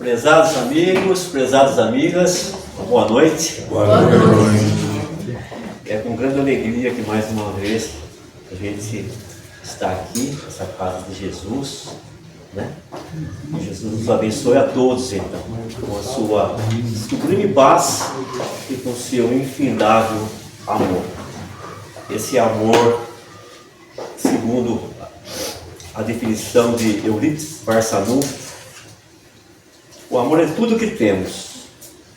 Prezados amigos, prezadas amigas, boa noite. Boa noite. É com grande alegria que mais uma vez a gente está aqui, nessa casa de Jesus, né? Que Jesus nos abençoe a todos, então, com a sua sublime paz e com o seu infindável amor. Esse amor, segundo a definição de Eurípides Barçanufo, o amor é tudo que temos,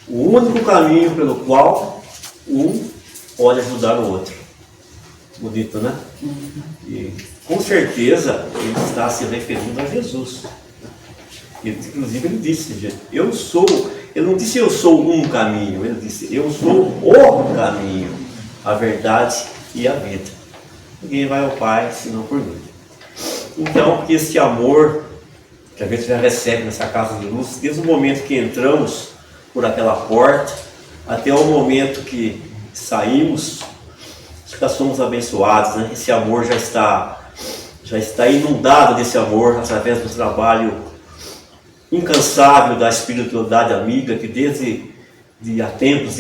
o único caminho pelo qual um pode ajudar o outro. Bonito, né? E com certeza ele está se referindo a Jesus. Inclusive ele disse, ele não disse eu sou um caminho, ele disse eu sou o caminho, a verdade e a vida. Ninguém vai ao Pai senão por mim. Então, esse amor que a gente já recebe nessa casa de luz, desde o momento que entramos por aquela porta, até o momento que saímos, já somos abençoados, né? Esse amor já está inundado desse amor, através do trabalho incansável da espiritualidade amiga, que desde há tempos,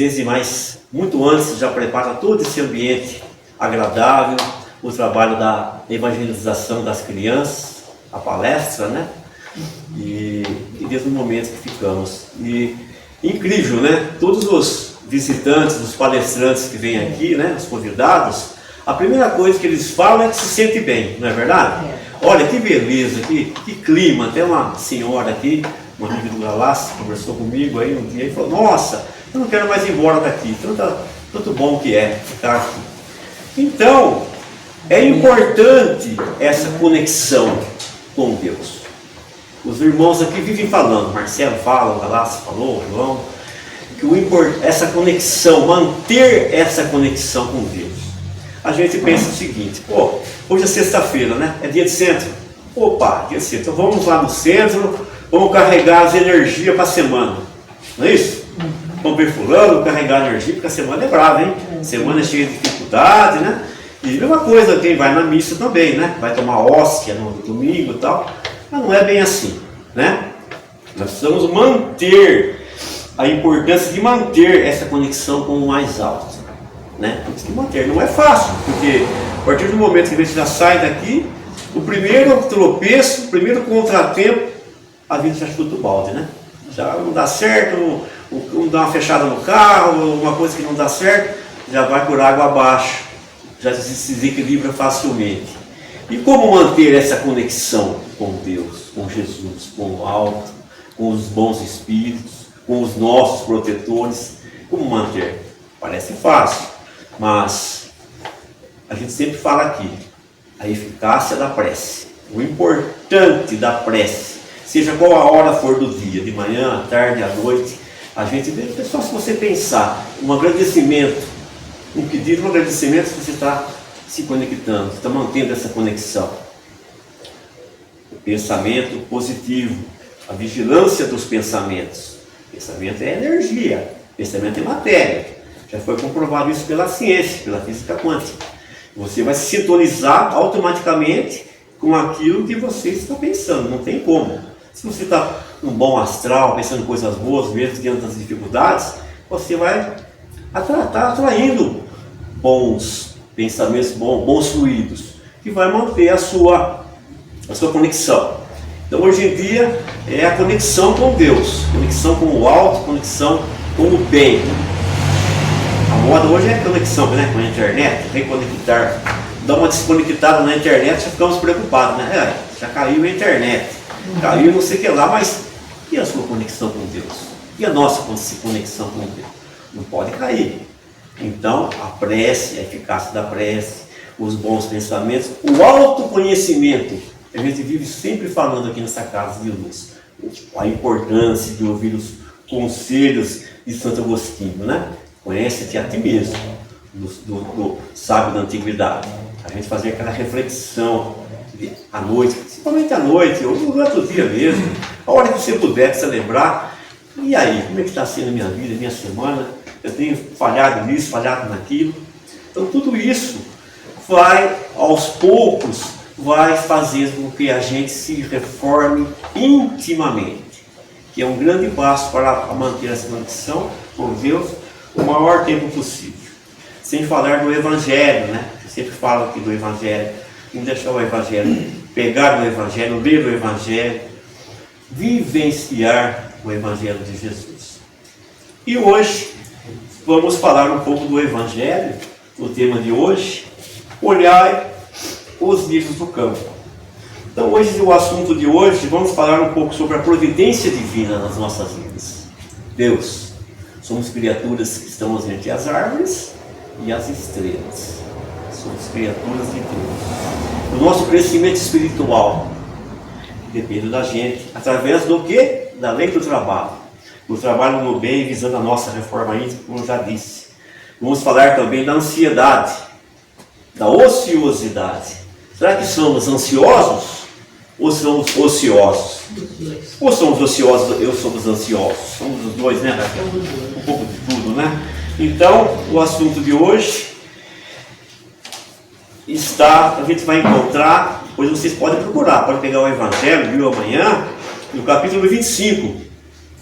muito antes, já prepara todo esse ambiente agradável, o trabalho da evangelização das crianças, a palestra, né? E desde o momento que ficamos. E incrível, né? Todos os visitantes, os palestrantes que vêm aqui, né? Os convidados, a primeira coisa que eles falam é que se sente bem, não é verdade? Olha que beleza, que clima. Até uma senhora aqui, uma amiga do Galácio, conversou comigo aí um dia e falou: nossa, eu não quero mais ir embora daqui, tanto bom que é ficar aqui. Então, é importante essa conexão com Deus. Os irmãos aqui vivem falando, Marcelo fala, o Galácio falou, o João, que essa conexão, manter essa conexão com Deus. A gente pensa o seguinte: pô, hoje é sexta-feira, né? É dia de centro. Opa, dia de centro. Então vamos lá no centro, vamos carregar as energias para a semana. Não é isso? Vamos ver fulano, carregar energia, porque a semana é brava, hein? Semana é cheia de dificuldade, né? E a mesma coisa, quem vai na missa também, né? Vai tomar hóstia no domingo e tal. Mas não é bem assim, né? Nós precisamos manter a importância de manter essa conexão com o mais alto, né? Temos que manter. Não é fácil, porque a partir do momento que a gente já sai daqui, o primeiro tropeço, o primeiro contratempo, a vida já chuta o balde, né? Já não dá certo, dá uma fechada no carro, uma coisa que não dá certo, já vai por água abaixo, já se desequilibra facilmente. E como manter essa conexão com Deus, com Jesus, com o alto, com os bons espíritos, com os nossos protetores? Como manter? Parece fácil, mas a gente sempre fala aqui, a eficácia da prece, o importante da prece, seja qual a hora for do dia, de manhã, à tarde, à noite, a gente vê, pessoal, se você pensar, um agradecimento, um pedido, um agradecimento, você está se conectando, está mantendo essa conexão. O pensamento positivo, a vigilância dos pensamentos. Pensamento é energia, pensamento é matéria. Já foi comprovado isso pela ciência, pela física quântica. Você vai se sintonizar automaticamente com aquilo que você está pensando, não tem como. Se você está num bom astral, pensando em coisas boas, mesmo diante das dificuldades, você vai estar atraindo bons pensamentos, bons fluidos, que vai manter a sua conexão. Então hoje em dia é a conexão com Deus, conexão com o alto, conexão com o bem. A moda hoje é a conexão, né, com a internet, reconectar. Dá uma desconectada na internet, já ficamos preocupados, né? Já caiu a internet, caiu não sei o que lá, mas e a sua conexão com Deus? E a nossa conexão com Deus? Não pode cair. Então, a prece, a eficácia da prece, os bons pensamentos, o autoconhecimento. A gente vive sempre falando aqui nessa casa de luz a importância de ouvir os conselhos de Santo Agostinho, né? Conhece-te a ti mesmo, do sábio da antiguidade. A gente fazer aquela reflexão à noite, principalmente à noite, ou durante o dia mesmo, a hora que você puder celebrar. E aí, como é que está sendo a minha vida, a minha semana? Eu tenho falhado nisso, falhado naquilo. Então tudo isso vai, aos poucos, vai fazendo com que a gente se reforme intimamente. que é um grande passo para manter essa conexão com Deus o maior tempo possível. Sem falar do Evangelho, né? Eu sempre falo aqui do Evangelho, não deixar o Evangelho, pegar o Evangelho, ler o Evangelho, vivenciar o Evangelho de Jesus. E hoje vamos falar um pouco do Evangelho, o tema de hoje, olhar os livros do campo. Então hoje, o assunto de hoje, vamos falar um pouco sobre a providência divina nas nossas vidas. Deus, somos criaturas que estamos entre as árvores e as estrelas. Somos criaturas de Deus. O nosso crescimento espiritual depende da gente, através do quê? Da lei do trabalho. O trabalho no bem, visando a nossa reforma íntima, como eu já disse. Vamos falar também da ansiedade, da ociosidade. Será que somos ansiosos ou somos ociosos? Ou somos ociosos, eu somos ansiosos? Somos os dois, né, Raquel? Um pouco de tudo, né? Então, o assunto de hoje está, a gente vai encontrar, depois vocês podem procurar, podem pegar o Evangelho, viu, amanhã, no capítulo 25.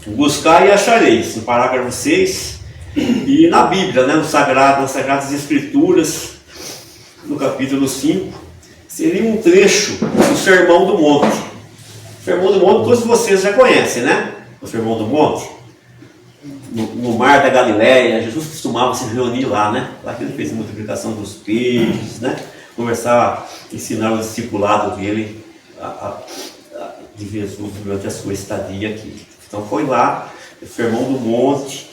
Buscar e achareis, no parágrafo 6, e na Bíblia, né, nas Sagradas Escrituras, no capítulo 5, seria um trecho do Sermão do Monte. O Sermão do Monte todos vocês já conhecem, né? O Sermão do Monte. No mar da Galileia, Jesus costumava se reunir lá, né? Lá que ele fez a multiplicação dos peixes, né? Conversar, ensinar o discipulado dele, de Jesus durante a sua estadia aqui. Então foi lá, o Sermão do Monte,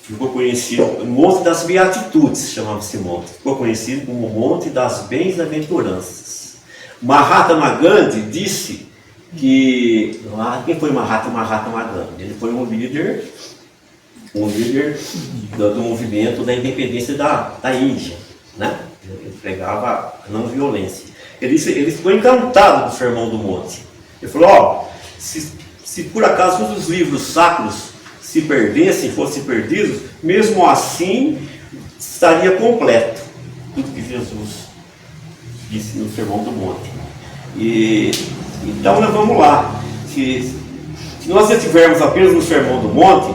ficou conhecido, o Monte das Beatitudes, chamava-se monte, ficou conhecido como o Monte das Bem-aventuranças. Mahatma Gandhi disse que, quem foi Mahatma Gandhi? Ele foi um líder do movimento da independência da Índia, né? Ele pregava a não violência. Ele ficou encantado com o Sermão do Monte. Ele falou, se por acaso todos os livros sacros se perdessem, fossem perdidos, mesmo assim estaria completo tudo que Jesus disse no Sermão do Monte. Então nós vamos lá. Se nós estivermos apenas no Sermão do Monte,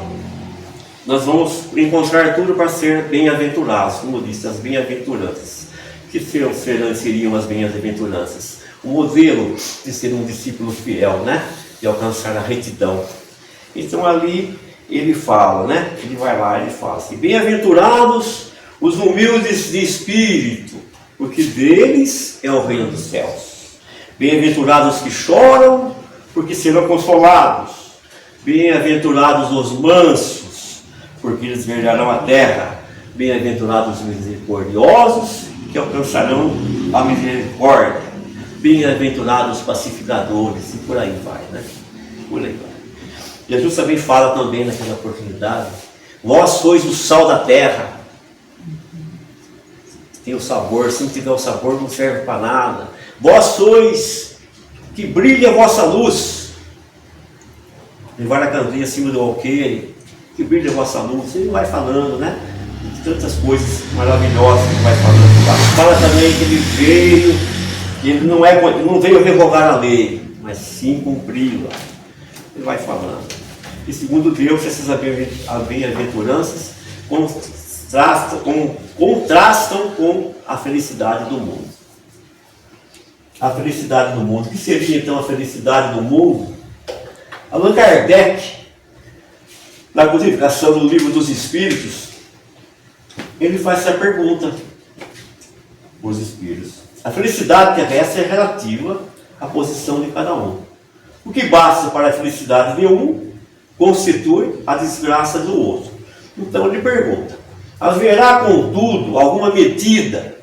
nós vamos encontrar tudo para ser bem-aventurados, como disse, as bem-aventuranças. Que seriam as bem-aventuranças? O modelo de ser um discípulo fiel, né? De alcançar a retidão. Então ali ele fala, né? Ele vai lá e fala assim: bem-aventurados os humildes de espírito, porque deles é o reino dos céus. Bem-aventurados que choram, porque serão consolados. Bem-aventurados os mansos, porque eles herdarão a terra. Bem-aventurados os misericordiosos, que alcançarão a misericórdia. Bem-aventurados os pacificadores, e por aí vai, né? Por aí vai. Jesus também fala também naquela oportunidade: vós sois o sal da terra. Tem o sabor, se não tiver o sabor não serve para nada. Vós sois que brilha a vossa luz. Tem várias cantinhas acima do alqueire, que brilha a vossa luz. Ele vai falando, né? De tantas coisas maravilhosas que ele vai falando. Fala também que ele veio, que ele não veio revogar a lei, mas sim cumpri-la. Ele vai falando. E segundo Deus, essas bem-aventuranças contrastam com a felicidade do mundo. A felicidade do mundo. O que seria então a felicidade do mundo? Allan Kardec, na codificação do Livro dos Espíritos, ele faz essa pergunta os espíritos. A felicidade terrestre é relativa à posição de cada um. O que basta para a felicidade de um constitui a desgraça do outro. Então ele pergunta: haverá, contudo, alguma medida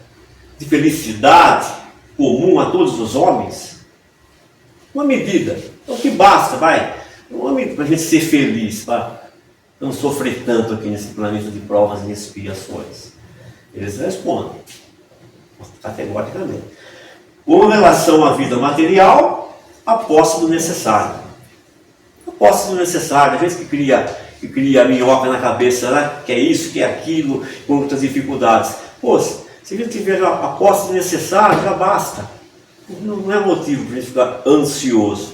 de felicidade comum a todos os homens? Uma medida. Então o que basta, uma medida para a gente ser feliz, para não sofrer tanto aqui nesse planeta de provas e expiações. Eles respondem categoricamente: com relação à vida material, a posse do necessário. A posse do necessário. Às vezes que cria a minhoca na cabeça, né? Que é isso, que é aquilo, com muitas dificuldades. Pô, se a gente tiver a posse do necessário, já basta. Não é motivo para a gente ficar ansioso.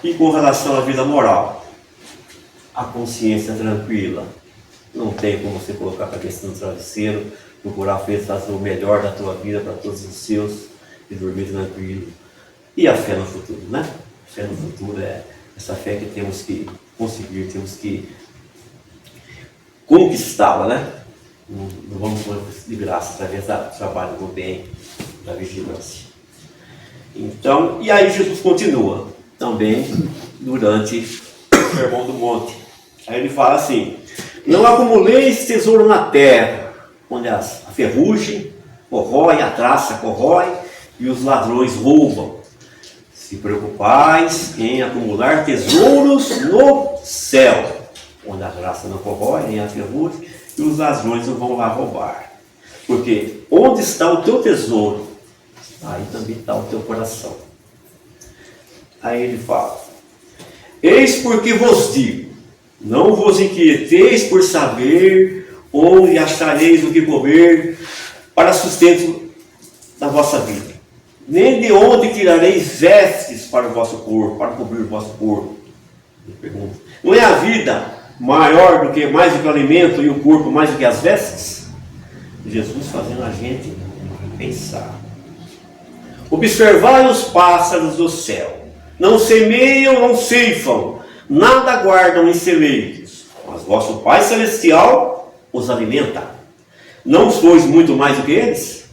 E com relação à vida moral, a consciência tranquila. Não tem como você colocar a cabeça no travesseiro, procurar fazer o melhor da tua vida para todos os seus e dormir tranquilo. E a fé no futuro, né? A fé no futuro é essa fé que temos que conseguir, temos que conquistá-la, né? Não vamos de graça através do trabalho do bem, da vigilância. Então, e aí Jesus continua também durante o Sermão do Monte. Aí ele fala assim: não acumuleis tesouro na terra, onde a ferrugem corrói, a traça corrói e os ladrões roubam. Se preocupais em acumular tesouros no céu, onde a traça não corrói, nem a ferrugem, e os ladrões não vão lá roubar. Porque onde está o teu tesouro, aí também está o teu coração. Aí ele fala: eis porque vos digo, não vos inquieteis por saber onde achareis o que comer para sustento da vossa vida, nem de onde tirareis vestes para o vosso corpo, para cobrir o vosso corpo. Ele pergunta: não é a vida maior do que mais do que o alimento e o corpo mais do que as vestes? Jesus fazendo a gente pensar. Observai os pássaros do céu, não semeiam, não ceifam, nada guardam em celeiros, mas vosso Pai Celestial os alimenta. Não sois muito mais do que eles?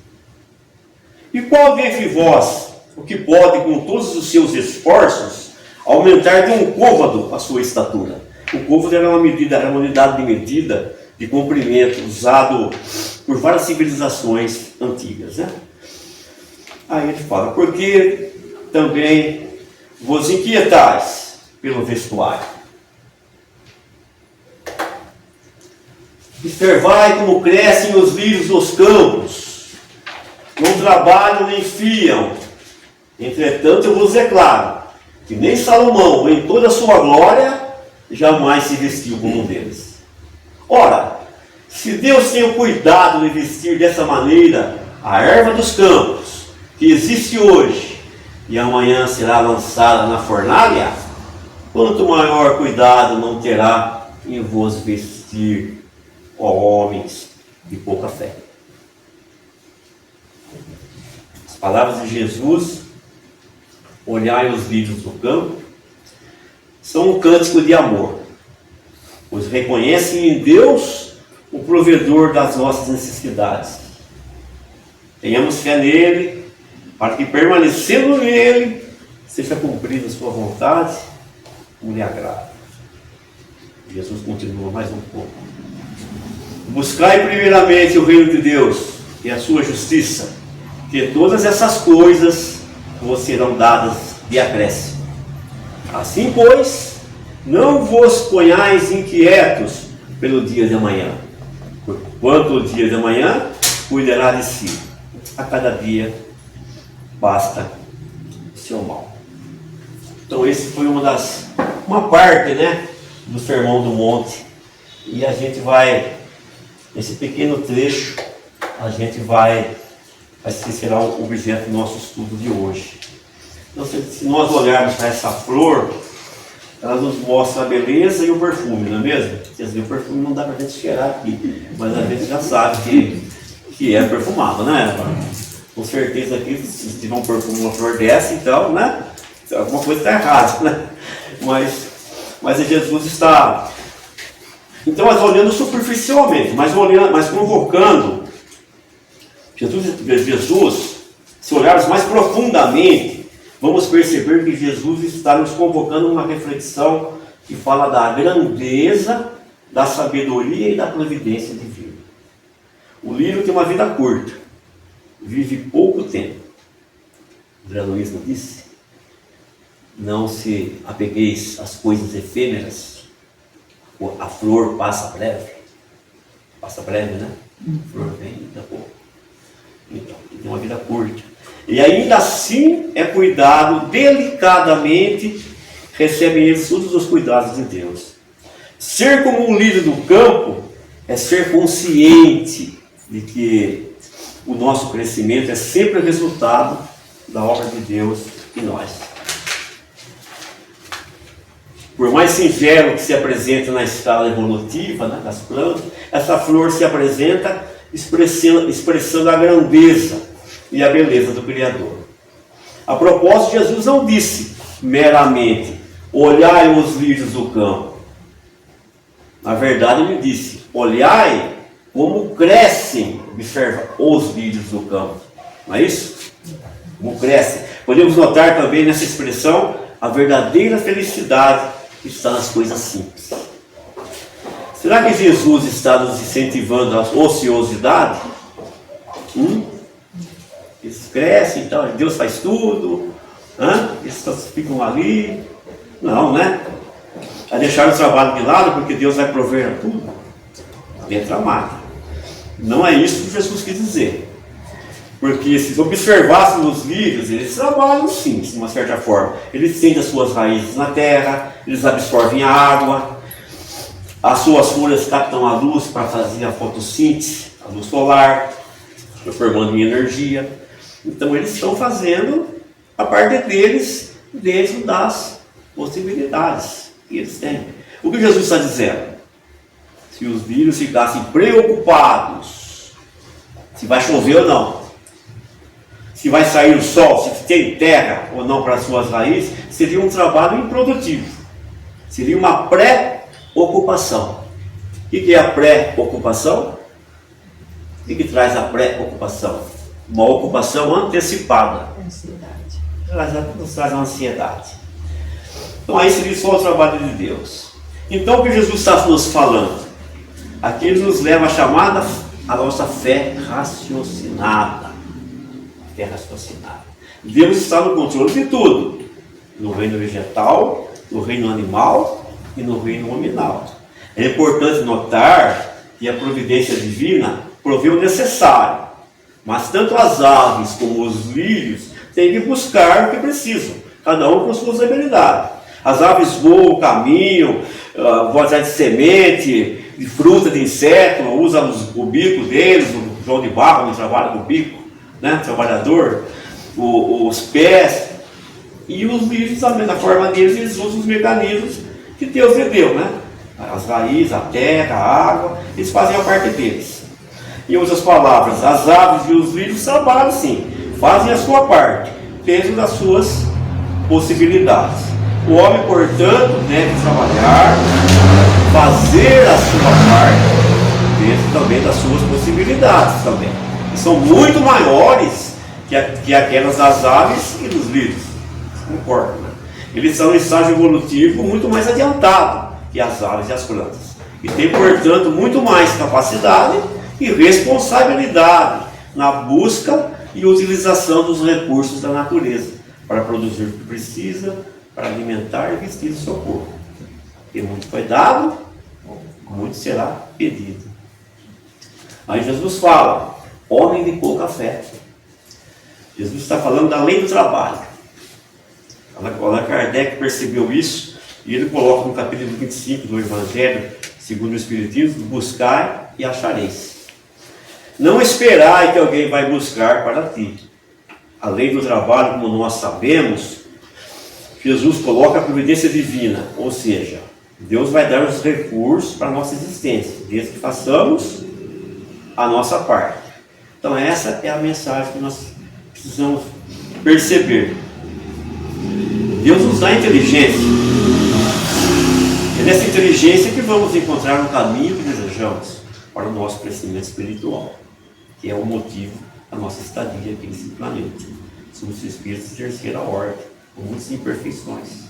E qual dentre vós o que pode, com todos os seus esforços, aumentar de um côvado a sua estatura? O côvado era uma unidade de medida de comprimento usado por várias civilizações antigas, né? Aí ele fala: porque também vos inquietais pelo vestuário. Observai como crescem os lírios dos campos, não trabalham nem fiam. Entretanto, eu vos declaro que nem Salomão, em toda a sua glória, jamais se vestiu como um deles. Ora, se Deus tem o cuidado de vestir dessa maneira a erva dos campos, que existe hoje e amanhã será lançada na fornalha, quanto maior cuidado não terá em vos vestir, ó homens de pouca fé. As palavras de Jesus: olhai os lírios do campo, são um cântico de amor, pois reconhecem em Deus o provedor das nossas necessidades. Tenhamos fé nele, para que, permanecendo nele, seja cumprida a sua vontade, como lhe agrada. Jesus continua mais um pouco: buscai primeiramente o reino de Deus e a sua justiça, que todas essas coisas vos serão dadas de acréscimo. Assim, pois, não vos ponhais inquietos pelo dia de amanhã, porquanto o dia de amanhã cuidará de si. A cada dia basta o seu mal. Então esse foi uma parte, né, do Sermão do Monte. E a gente vai, nesse pequeno trecho, a gente vai será o objeto do nosso estudo de hoje. Então, se nós olharmos para essa flor, ela nos mostra a beleza e o perfume, não é mesmo? Quer dizer, o perfume não dá para a gente cheirar aqui, mas a gente já sabe que é perfumado, né? Com certeza aqui, se tiver um perfume, uma flor dessa, então, né? Alguma coisa está errada, né? Mas Jesus está... Então, nós olhando superficialmente, mas convocando Jesus, se olharmos mais profundamente, vamos perceber que Jesus está nos convocando a uma reflexão que fala da grandeza, da sabedoria e da providência divina. O lírio tem uma vida curta, vive pouco tempo. André Luiz não disse: não se apegueis às coisas efêmeras, a flor passa breve, né? A flor vem daqui a pouco. Então, ele tem uma vida curta. E ainda assim é cuidado delicadamente, recebem eles todos os cuidados de Deus. Ser como um lírio do campo é ser consciente de que o nosso crescimento é sempre resultado da obra de Deus em nós. Por mais singelo que se apresente na escala evolutiva, né, das plantas, essa flor se apresenta expressando a grandeza e a beleza do Criador. A propósito, Jesus não disse meramente, olhai os lírios do campo. Na verdade, ele disse, olhai como crescem, observa, os lírios do campo. Não é isso? Como crescem. Podemos notar também nessa expressão a verdadeira felicidade que está nas coisas simples. Será que Jesus está nos incentivando a ociosidade? Eles crescem, então Deus faz tudo, eles só ficam ali. Não, né? A deixar o trabalho de lado porque Deus vai prover a tudo. Letra mágica. Não é isso que Jesus quis dizer. Porque se observássemos os lírios, eles trabalham sim, de uma certa forma. Eles têm as suas raízes na terra, eles absorvem a água, as suas folhas captam a luz para fazer a fotossíntese, a luz solar, formando em energia. Então eles estão fazendo a parte deles dentro das possibilidades que eles têm. O que Jesus está dizendo? Se os lírios ficassem preocupados se vai chover ou não, se vai sair o sol, se tem terra ou não para as suas raízes, seria um trabalho improdutivo. Seria uma pré-ocupação. O que é a pré-ocupação? O que traz a pré-ocupação? Uma ocupação antecipada. Ansiedade. Nos traz a ansiedade. Então aí seria só o trabalho de Deus. Então o que Jesus está nos falando? Aqui ele nos leva a nossa fé raciocinada. Fé raciocinada. Deus está no controle de tudo. No reino vegetal, no reino animal e no reino nominal. É importante notar que a providência divina provê o necessário. Mas tanto as aves como os lírios têm que buscar o que precisam, cada um com suas habilidades. As aves voam, caminham, vão atrás de semente, de fruta, de inseto, usam o bico deles, o João de Barro trabalha com o bico, né? Trabalhador, os pés, e os lírios também, na forma deles, eles usam os mecanismos que Deus lhe deu, né? As raízes, a terra, a água, eles fazem a parte deles. Em outras palavras, as aves e os lírios trabalham sim, fazem a sua parte, dentro das suas possibilidades. O homem, portanto, deve trabalhar, fazer a sua parte, dentro também das suas possibilidades também. Que são muito maiores que aquelas das aves e dos lírios. Concordo, né? Eles são um estágio evolutivo muito mais adiantado que as aves e as plantas. E tem, portanto, muito mais capacidade e responsabilidade na busca e utilização dos recursos da natureza para produzir o que precisa, para alimentar e vestir o seu corpo. E muito foi dado, muito será pedido. Aí Jesus fala, homem de pouca fé. Jesus está falando da lei do trabalho. Allan Kardec percebeu isso e ele coloca no capítulo 25 do Evangelho, segundo o Espiritismo, buscai e achareis. Não esperai que alguém vai buscar para ti. A lei do trabalho, como nós sabemos, Jesus coloca a providência divina, ou seja, Deus vai dar os recursos para a nossa existência, desde que façamos a nossa parte. Então essa é a mensagem que nós precisamos perceber. Deus nos dá inteligência. É nessa inteligência que vamos encontrar o caminho que desejamos para o nosso crescimento espiritual, que é o motivo da nossa estadia aqui nesse planeta. Somos espíritos de terceira ordem, com muitas imperfeições.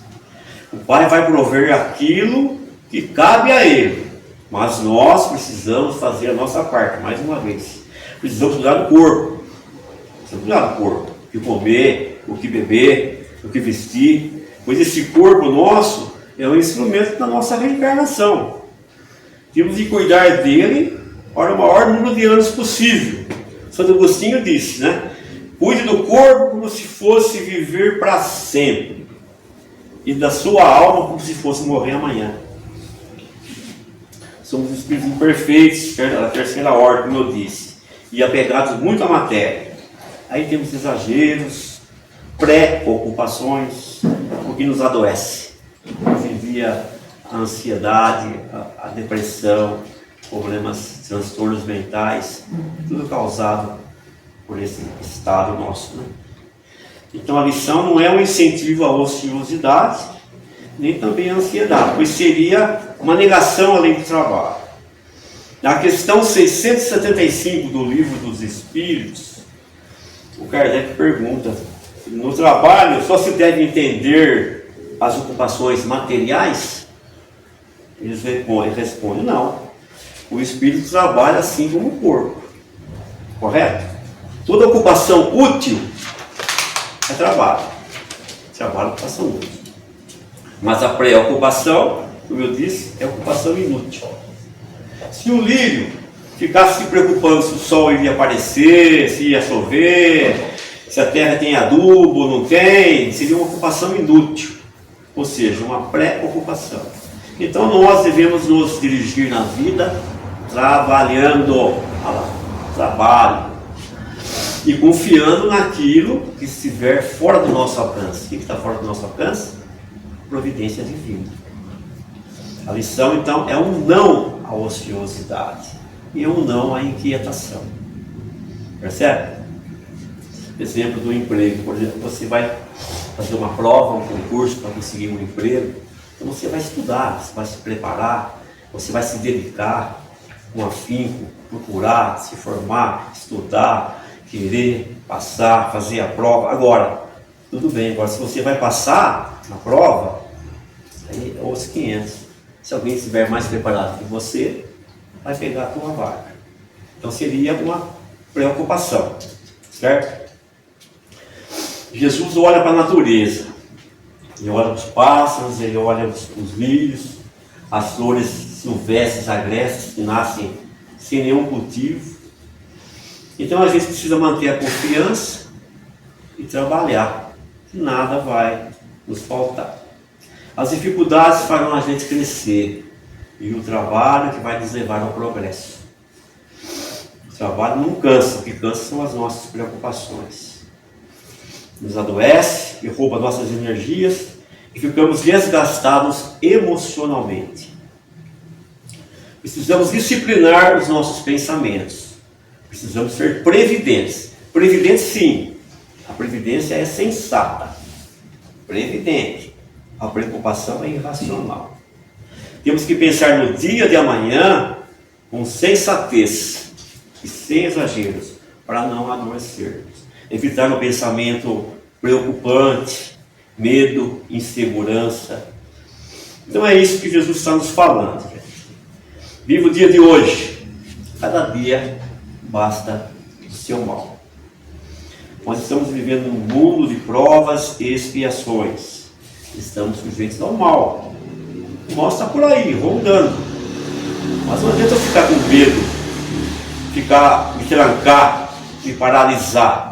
O Pai vai prover aquilo que cabe a Ele, mas nós precisamos fazer a nossa parte, mais uma vez. Precisamos cuidar do corpo. Precisamos cuidar do corpo. O que comer, o que beber, o que vestir. Pois esse corpo nosso é um instrumento da nossa reencarnação. Temos de cuidar dele para o maior número de anos possível. Santo Agostinho disse, né? Cuide do corpo como se fosse viver para sempre. E da sua alma como se fosse morrer amanhã. Somos espíritos imperfeitos, da terceira ordem, como eu disse, e apegados muito à matéria. Aí temos exageros, pré-ocupações, o que nos adoece. Nos envia seria a ansiedade, a depressão, problemas, transtornos mentais, tudo causado por esse estado nosso, né? Então a lição não é um incentivo à ociosidade, nem também à ansiedade, pois seria uma negação além do trabalho. Na questão 675 do Livro dos Espíritos, o Kardec pergunta: no trabalho só se deve entender as ocupações materiais? Eles respondem: não. O espírito trabalha assim como o corpo. Correto? Toda ocupação útil é trabalho. Trabalho é ocupação útil. Mas a preocupação, como eu disse, é ocupação inútil. Se o lírio ficasse se preocupando se o sol iria aparecer, se ia chover, se a terra tem adubo ou não tem, seria uma ocupação inútil. Ou seja, uma pré-ocupação. Então nós devemos nos dirigir na vida trabalhando, trabalho, e confiando naquilo que estiver fora do nosso alcance. O que está fora do nosso alcance? Providência divina. A lição então é um não à ociosidade e um não à inquietação. Percebe? Exemplo do emprego. Por exemplo, você vai fazer uma prova, um concurso para conseguir um emprego. Então você vai estudar, você vai se preparar, você vai se dedicar com afinco, procurar, se formar, estudar, querer passar, fazer a prova. Agora, tudo bem, agora se você vai passar na prova, aí é os 500. Se alguém estiver mais preparado que você, vai pegar a tua vaga. Então seria uma preocupação, certo? Jesus olha para a natureza. Ele olha os pássaros, ele olha os lírios, as flores silvestres, agrestes, que nascem sem nenhum cultivo. Então a gente precisa manter a confiança e trabalhar, que nada vai nos faltar. As dificuldades farão a gente crescer, e o trabalho que vai nos levar ao progresso. O trabalho não cansa, o que cansa são as nossas preocupações. Nos adoece e rouba nossas energias e ficamos desgastados emocionalmente. Precisamos disciplinar os nossos pensamentos. Precisamos ser previdentes. Previdentes, sim. A previdência é sensata. Previdente. A preocupação é irracional. Temos que pensar no dia de amanhã com sensatez e sem exageros, para não adoecermos. Evitar o pensamento preocupante, medo, insegurança. Então é isso que Jesus está nos falando. Viva o dia de hoje. Cada dia basta o seu mal. Nós estamos vivendo num mundo de provas e expiações. Estamos sujeitos ao mal. O mal está por aí, rondando. Mas não adianta ficar com medo, me trancar, me paralisar.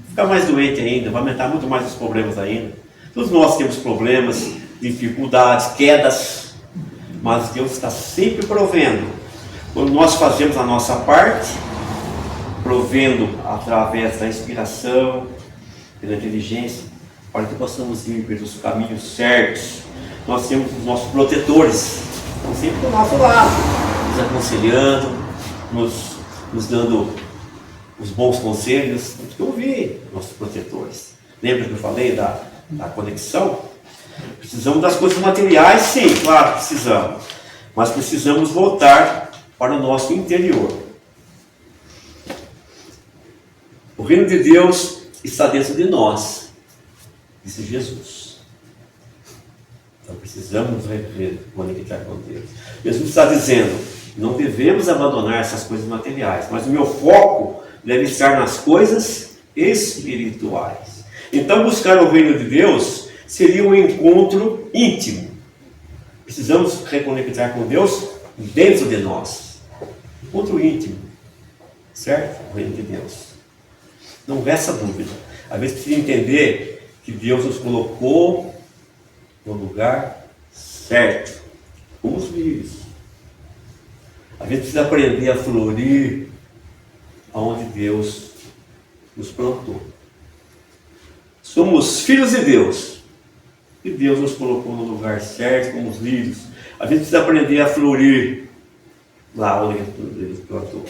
Ficar mais doente ainda, vai aumentar muito mais os problemas ainda. Todos nós temos problemas, dificuldades, quedas, mas Deus está sempre provendo. Quando nós fazemos a nossa parte, provendo através da inspiração, pela inteligência, para que possamos ir pelos caminhos certos. Nós temos os nossos protetores, estão sempre do nosso lado, nos aconselhando, nos dando os bons conselhos. Temos que ouvir nossos protetores. Lembra que eu falei da conexão? Precisamos das coisas materiais, sim, claro, precisamos. Mas precisamos voltar para o nosso interior. O reino de Deus está dentro de nós, disse Jesus. Então precisamos conectar com Deus. Jesus está dizendo: não devemos abandonar essas coisas materiais, mas o meu foco deve estar nas coisas espirituais. Então buscar o reino de Deus seria um encontro íntimo. Precisamos reconectar com Deus dentro de nós. Encontro íntimo, certo? O reino de Deus. Não resta dúvida. Às vezes precisa entender que Deus nos colocou no lugar certo, como os lírios. Às vezes precisa aprender a florir aonde Deus nos plantou. Somos filhos de Deus, E Deus nos colocou no lugar certo, como os lírios. A gente precisa aprender a florir lá onde Ele plantou.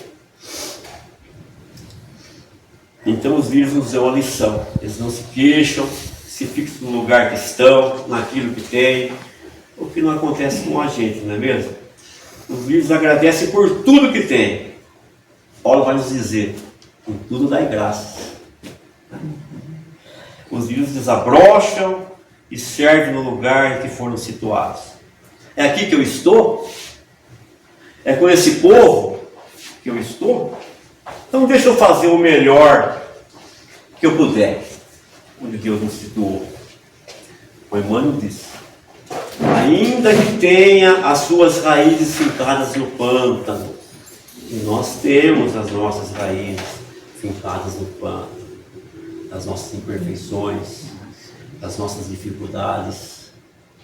Então os lírios nos dão a lição. Eles não se queixam, se fixam no lugar que estão, naquilo que têm. O que não acontece com a gente, não é mesmo? Os lírios agradecem por tudo que têm. Paulo vai nos dizer, em tudo dai graças. Os lírios desabrocham e servem no lugar em que foram situados. É aqui que eu estou? É com esse povo que eu estou? Então deixa eu fazer o melhor que eu puder, onde Deus nos situou. O Emmanuel disse, ainda que tenha as suas raízes fincadas no pântano, e nós temos as nossas raízes fincadas no pântano, das nossas imperfeições, das nossas dificuldades,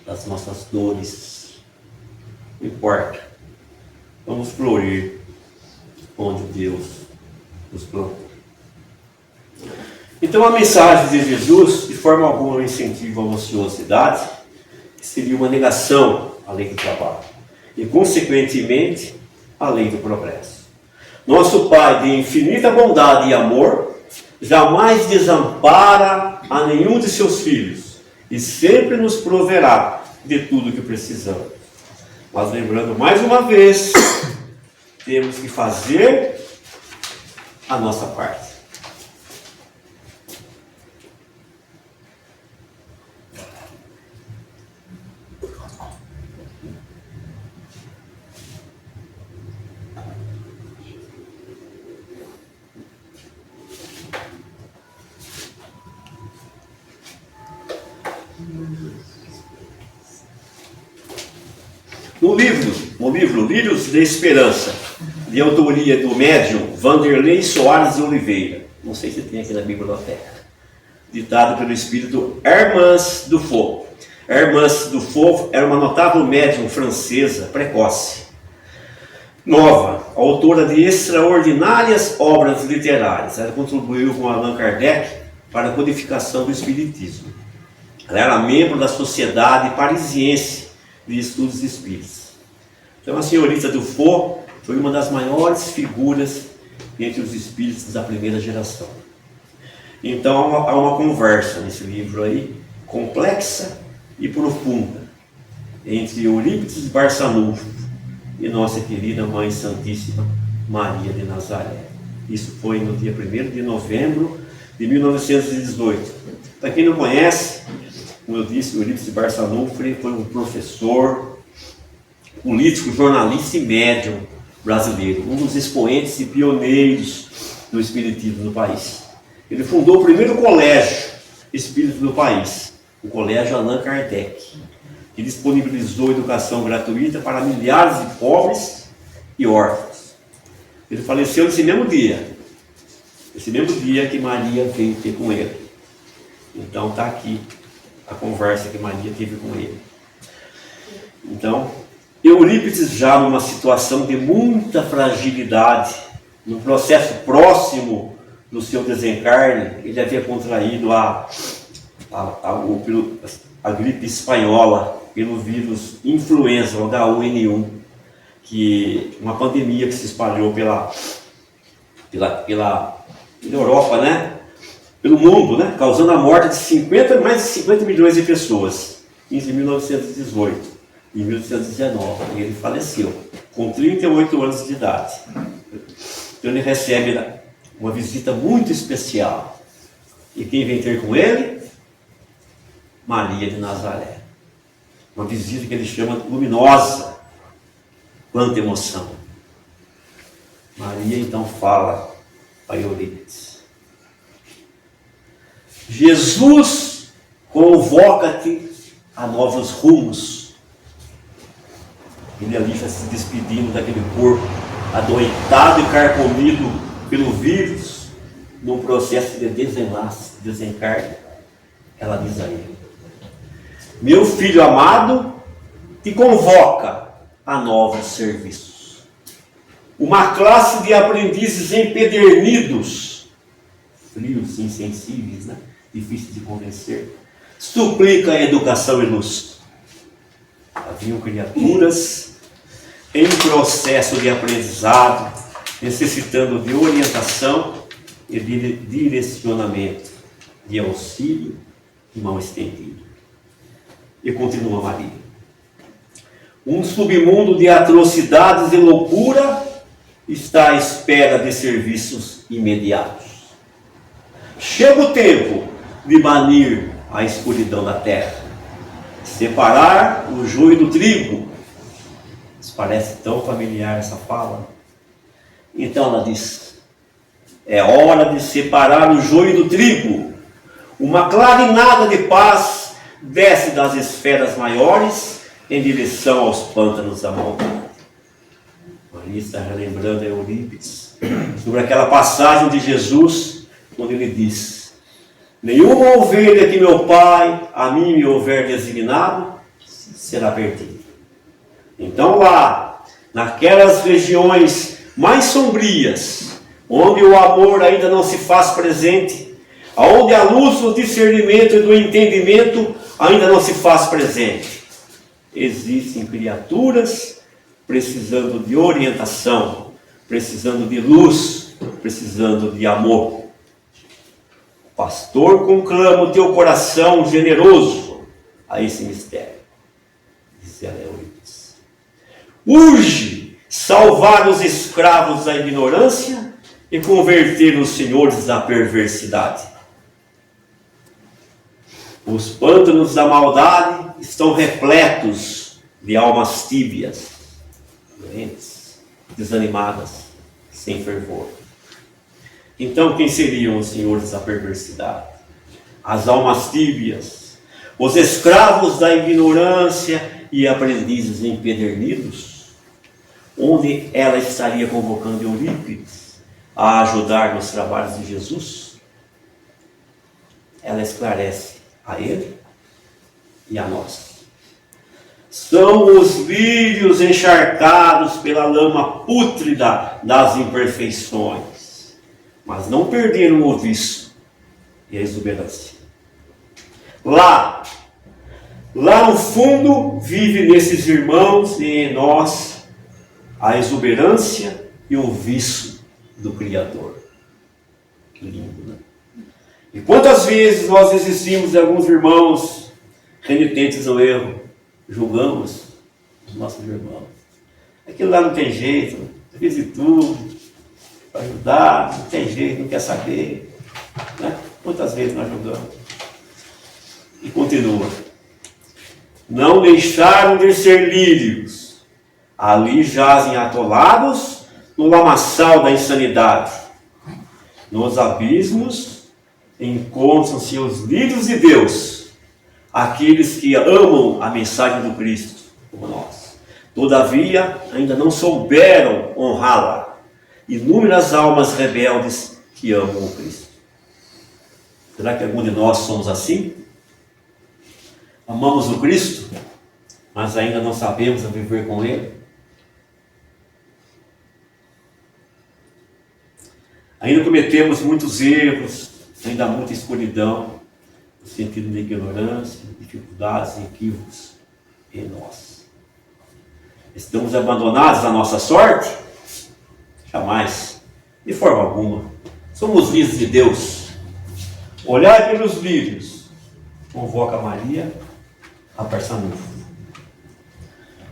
das nossas dores, não importa, vamos florir onde Deus nos plantou. Então a mensagem de Jesus, de forma alguma, não incentiva a ociosidade, seria uma negação à lei do trabalho e, consequentemente, à lei do progresso. Nosso Pai, de infinita bondade e amor, jamais desampara a nenhum de seus filhos e sempre nos proverá de tudo que precisamos. Mas lembrando mais uma vez, temos que fazer a nossa parte. No livro Lírios de Esperança, de autoria do médium Vanderlei Soares de Oliveira, não sei se tem aqui na biblioteca, ditado pelo espírito Hermance Dufault. Hermance Dufault era uma notável médium francesa precoce, nova, autora de extraordinárias obras literárias. Ela contribuiu com Allan Kardec para a codificação do espiritismo. Ela era membro da Sociedade Parisiense de Estudos Espíritas. Então a senhorita Dufault foi uma das maiores figuras entre os espíritos da primeira geração. Então há uma conversa nesse livro aí, complexa e profunda, entre Eurípides Barçanufo e nossa querida Mãe Santíssima Maria de Nazaré. Isso foi no dia 1º de novembro de 1918. Para quem não conhece, como eu disse, Eurípides Barçanufo foi um professor, político, jornalista e médium brasileiro, um dos expoentes e pioneiros do espiritismo no país. Ele fundou o primeiro colégio espírita do país, o Colégio Allan Kardec, que disponibilizou educação gratuita para milhares de pobres e órfãos. Ele faleceu nesse mesmo dia que Maria veio ter com ele. Então está aqui a conversa que Maria teve com ele. Então, Eurípides, já numa situação de muita fragilidade, no processo próximo do seu desencarne, ele havia contraído a gripe espanhola pelo vírus influenza, o H1N1, que uma pandemia que se espalhou pela Europa, né? Pelo mundo, né? Causando a morte de mais de 50 milhões de pessoas, entre 1918 e 1819. E ele faleceu com 38 anos de idade. Então ele recebe uma visita muito especial. E quem vem ter com ele? Maria de Nazaré. Uma visita que ele chama luminosa. Quanta emoção. Maria então fala para Eurípides: Jesus convoca-te a novos rumos. Ele ali está se despedindo daquele corpo adoentado e carcomido pelo vírus, num processo de desenlace, desencarne. Ela diz a ele: meu filho amado te convoca a novos serviços. Uma classe de aprendizes empedernidos, frios, insensíveis, né? Difíceis de convencer, suplica educação e luz. Haviam criaturas em processo de aprendizado, necessitando de orientação e de direcionamento, de auxílio e mão estendida. E continua Maria. Um submundo de atrocidades e loucura está à espera de serviços imediatos. Chega o tempo de banir a escuridão da terra, separar o joio do trigo. Isso parece tão familiar essa fala. Então ela diz: é hora de separar o joio do trigo. Uma clarinada de paz desce das esferas maiores em direção aos pântanos da maldade. Maria está relembrando a Eurípides sobre aquela passagem de Jesus, onde ele diz: nenhuma ovelha que meu Pai a mim me houver designado será perdida. Então lá, naquelas regiões mais sombrias, onde o amor ainda não se faz presente, onde a luz do discernimento e do entendimento ainda não se faz presente, existem criaturas precisando de orientação, precisando de luz, precisando de amor. O pastor conclama o teu coração generoso a esse mistério, diz ela, Eurípides. Urge salvar os escravos da ignorância e converter os senhores da perversidade. Os pântanos da maldade estão repletos de almas tíbias, doentes, desanimadas, sem fervor. Então, quem seriam os senhores da perversidade? As almas tíbias, os escravos da ignorância e aprendizes empedernidos, onde ela estaria convocando Eurípides a ajudar nos trabalhos de Jesus. Ela esclarece a ele e a nós. São os lírios encharcados pela lama pútrida das imperfeições, mas não perderam o viço e a exuberância. Lá no fundo, vive nesses irmãos e em nós a exuberância e o viço do Criador. Que lindo, né? E quantas vezes nós existimos de alguns irmãos renitentes ao erro, julgamos os nossos irmãos. Aquilo lá não tem jeito, fiz de tudo para ajudar, não tem jeito, não quer saber. Né? Quantas vezes nós julgamos? E continua. Não deixaram de ser lírios, ali jazem atolados no lamaçal da insanidade. Nos abismos encontram-se os lírios de Deus, aqueles que amam a mensagem do Cristo, como nós. Todavia, ainda não souberam honrá-la. Inúmeras almas rebeldes que amam o Cristo. Será que algum de nós somos assim? Amamos o Cristo, mas ainda não sabemos viver com Ele? Ainda cometemos muitos erros, ainda há muita escuridão, no sentido de ignorância, dificuldades e equívocos em nós. Estamos abandonados à nossa sorte? Jamais, de forma alguma. Somos lírios de Deus. Olhai pelos lírios, convoca Maria a Parsanufo.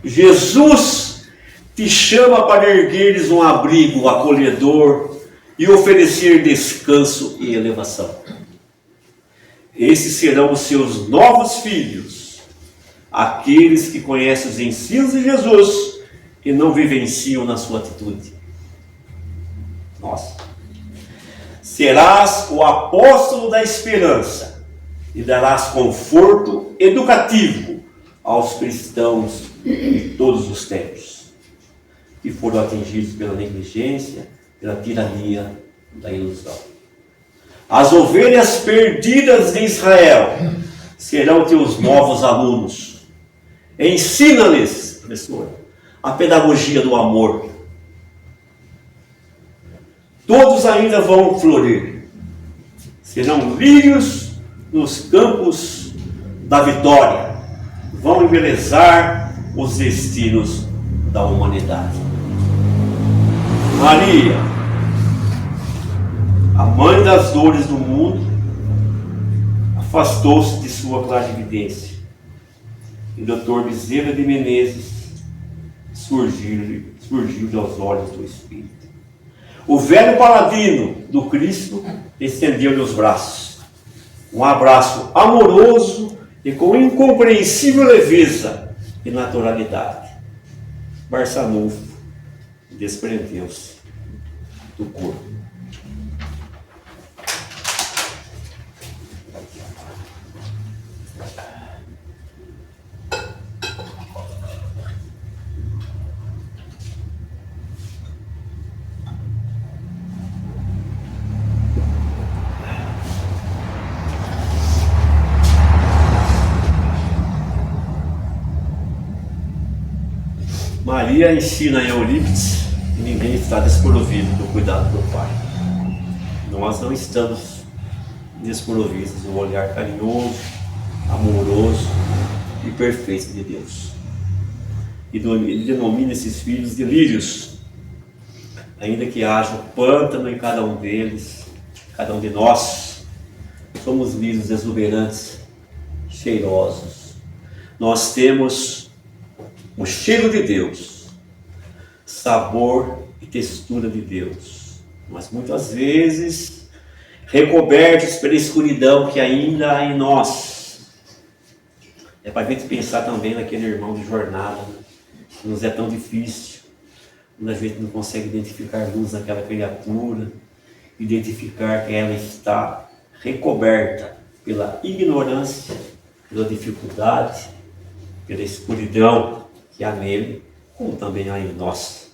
Jesus te chama para ergueres um abrigo acolhedor e oferecer descanso e elevação. Esses serão os seus novos filhos, aqueles que conhecem os ensinos de Jesus e não vivenciam na sua atitude. Nossa! Serás o apóstolo da esperança e darás conforto educativo aos cristãos de todos os tempos, que foram atingidos pela negligência, pela tirania da ilusão. As ovelhas perdidas de Israel serão teus novos alunos. Ensina-lhes, professor, a pedagogia do amor. Todos ainda vão florir. Serão lírios nos campos da vitória, vão embelezar os destinos da humanidade. Maria, a mãe das dores do mundo, afastou-se de sua clarividência. E o Dr. Bezerra de Menezes surgiu aos olhos do Espírito. O velho paladino do Cristo estendeu-lhe os braços. Um abraço amoroso e com incompreensível leveza e naturalidade. Barçanufo desprendeu-se do corpo. Maria ensina em Eurípides que ninguém está desprovido do cuidado do Pai. Nós não estamos desprovidos do olhar carinhoso, amoroso e perfeito de Deus. E Ele denomina esses filhos de lírios, ainda que haja um pântano em cada um deles, cada um de nós. Somos lírios exuberantes, cheirosos. Nós temos o cheiro de Deus, sabor e textura de Deus, mas muitas vezes recobertos pela escuridão que ainda há em nós. É para a gente pensar também naquele irmão de jornada, que nos é tão difícil, quando a gente não consegue identificar luz naquela criatura, identificar que ela está recoberta pela ignorância, pela dificuldade, pela escuridão que há nele, como também há em nós.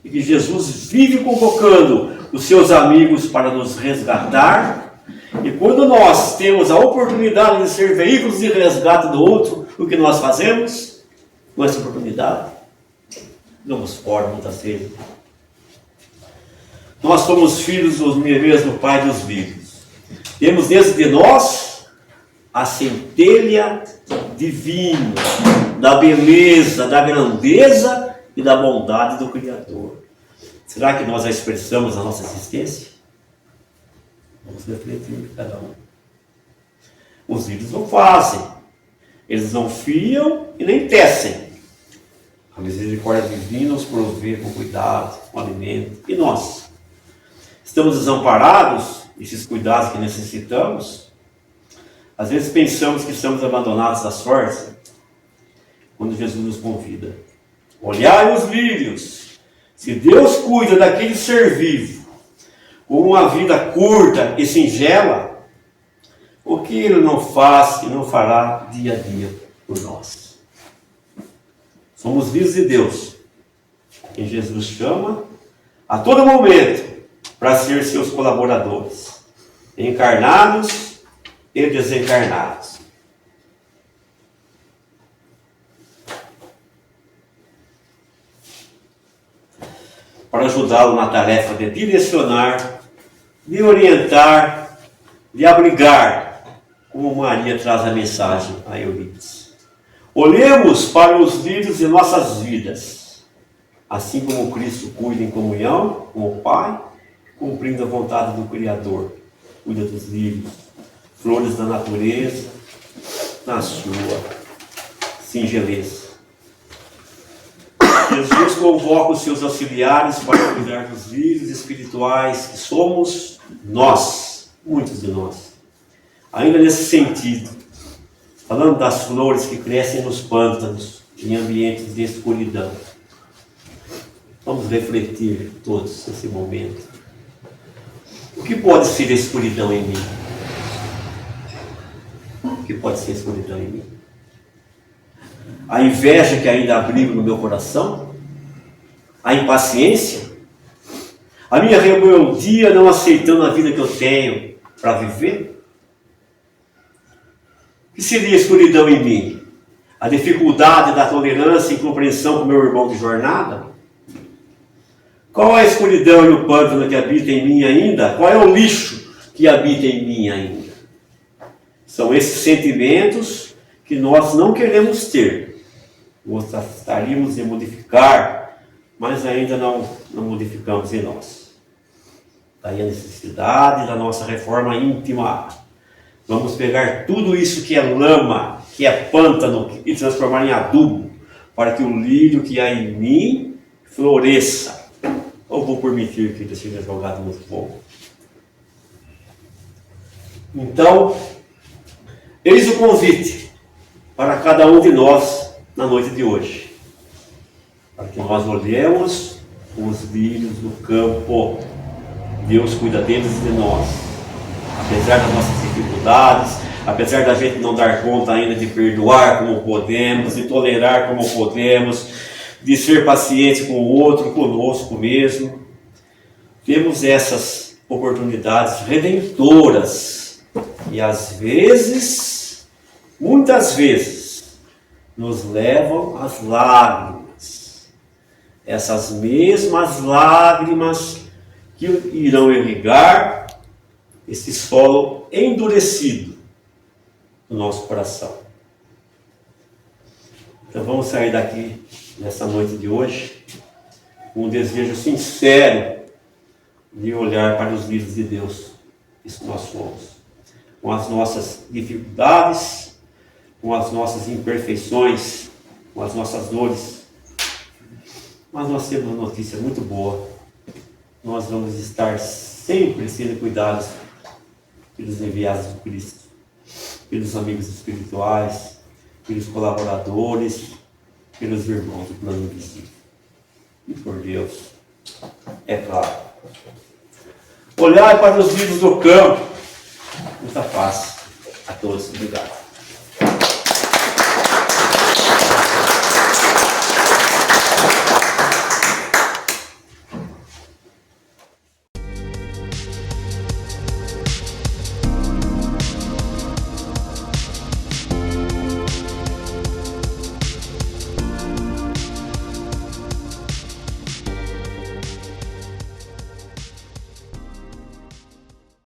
E que Jesus vive convocando os seus amigos para nos resgatar, e quando nós temos a oportunidade de ser veículos de resgate do outro, o que nós fazemos com essa oportunidade? Damos fora muitas vezes. Nós somos filhos do mesmo Pai dos vivos. Temos dentro de nós a centelha divina, da beleza, da grandeza e da bondade do Criador. Será que nós a expressamos na nossa existência? Vamos refletir cada um. Os lírios não fazem, eles não fiam e nem tecem. A misericórdia divina os provê com cuidado, com alimento. E nós? Estamos desamparados, esses cuidados que necessitamos? Às vezes pensamos que estamos abandonados à sorte, quando Jesus nos convida. Olhai os lírios. Se Deus cuida daquele ser vivo, com uma vida curta e singela, o que Ele não faz e não fará dia a dia por nós? Somos filhos de Deus, quem Jesus chama a todo momento para ser seus colaboradores, encarnados e desencarnados. Para ajudá-lo na tarefa de direcionar, de orientar, de abrigar, como Maria traz a mensagem a Eurípides. Olhemos para os lírios de nossas vidas, assim como Cristo cuida em comunhão com o Pai, cumprindo a vontade do Criador, cuida dos lírios, flores da natureza, na sua singeleza. Jesus convoca os seus auxiliares para cuidar dos lírios espirituais que somos nós, muitos de nós. Ainda nesse sentido, falando das flores que crescem nos pântanos, em ambientes de escuridão. Vamos refletir todos nesse momento. O que pode ser a escuridão em mim? O que pode ser a escuridão em mim? A inveja que ainda abrigo no meu coração? A impaciência? A minha rebeldia não aceitando a vida que eu tenho para viver? O que seria a escuridão em mim? A dificuldade da tolerância e compreensão com meu irmão de jornada? Qual é a escuridão e o pântano que habita em mim ainda? Qual é o lixo que habita em mim ainda? São esses sentimentos que nós não queremos ter. Gostaríamos de modificar, mas ainda não modificamos em nós. Daí a necessidade da nossa reforma íntima. Vamos pegar tudo isso que é lama, que é pântano, e transformar em adubo, para que o lírio que há em mim floresça. Ou vou permitir que ele seja jogado no fogo? Então, eis o convite para cada um de nós na noite de hoje. Para que nós olhemos os lírios do campo. Deus cuida deles e de nós. Apesar das nossas dificuldades, apesar da gente não dar conta ainda de perdoar como podemos, de tolerar como podemos, de ser paciente com o outro, conosco mesmo, temos essas oportunidades redentoras e às vezes, muitas vezes, nos levam às lágrimas. Essas mesmas lágrimas que irão irrigar esse solo endurecido do nosso coração. Então vamos sair daqui nessa noite de hoje com um desejo sincero de olhar para os livros de Deus, isso nós somos, com as nossas dificuldades, com as nossas imperfeições, com as nossas dores. Mas nós temos uma notícia muito boa. Nós vamos estar sempre sendo cuidados pelos enviados de Cristo, pelos amigos espirituais, pelos colaboradores, pelos irmãos do plano invisível. E por Deus, é claro. Olhar para os livros do campo. Muita paz a todos. Obrigado.